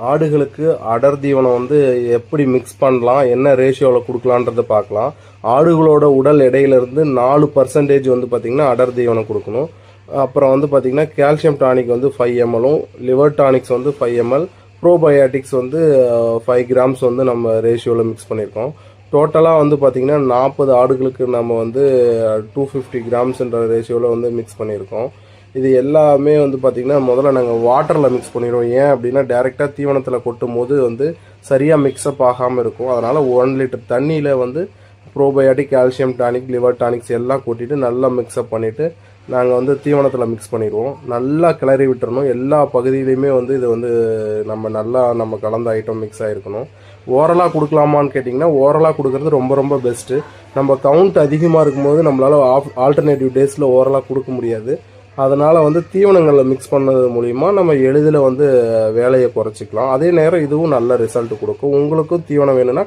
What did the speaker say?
ஆடுகளுக்கு அடர் தீவனம் வந்து எப்படி மிக்ஸ் பண்ணலாம், என்ன ரேஷியோவில் கொடுக்கலான்றத பார்க்கலாம். ஆடுகளோட உடல் எடையிலிருந்து 4% வந்து பார்த்தீங்கன்னா அடர் தீவனம் கொடுக்கணும். அப்புறம் வந்து பார்த்தீங்கன்னா கால்சியம் டானிக் வந்து 5 ml, லிவர் டானிக்ஸ் வந்து 5 ml, ப்ரோபயோட்டிக்ஸ் வந்து 5 grams வந்து நம்ம ரேஷியோவில் மிக்ஸ் பண்ணியிருக்கோம். டோட்டலாக வந்து பார்த்தீங்கன்னா 40 ஆடுகளுக்கு நம்ம வந்து 250 grams ரேஷியோவில் வந்து மிக்ஸ் பண்ணியிருக்கோம். இது எல்லாமே வந்து பார்த்திங்கன்னா முதல்ல நாங்கள் வாட்டரில் மிக்ஸ் பண்ணிடுவோம். ஏன் அப்படின்னா டைரெக்டாக தீவனத்தில் கொட்டும் போது வந்து சரியாக மிக்ஸ்அப் ஆகாமல் இருக்கும். அதனால் 1 லிட்டர் தண்ணியில் வந்து probiotic, calcium tonic, liver tonics எல்லாம் கொட்டிட்டு நல்லா மிக்ஸ்அப் பண்ணிவிட்டு நாங்கள் வந்து தீவனத்தில் மிக்ஸ் பண்ணிடுவோம். நல்லா கிளறி விட்டுறணும். எல்லா பகுதியிலையுமே வந்து இது வந்து நம்ம கலந்த ஐட்டம் மிக்ஸ் ஆகிருக்கணும். ஓரலாக கொடுக்கலாமான்னு கேட்டிங்கன்னா ஓரலாக கொடுக்குறது ரொம்ப ரொம்ப பெஸ்ட்டு. நம்ம கவுண்ட் அதிகமாக இருக்கும்போது நம்மளால் ஆல்டர்னேட்டிவ் டேஸில் ஓரலாக கொடுக்க முடியாது. அதனால் வந்து தீவனங்களில் மிக்ஸ் பண்ணது மூலிமா நம்ம எளிதில் வந்து வேலையை குறைச்சிக்கலாம். அதே நேரம் இதுவும் நல்ல ரிசல்ட் கொடுக்கும். உங்களுக்கும் தீவனம் வேணும்னா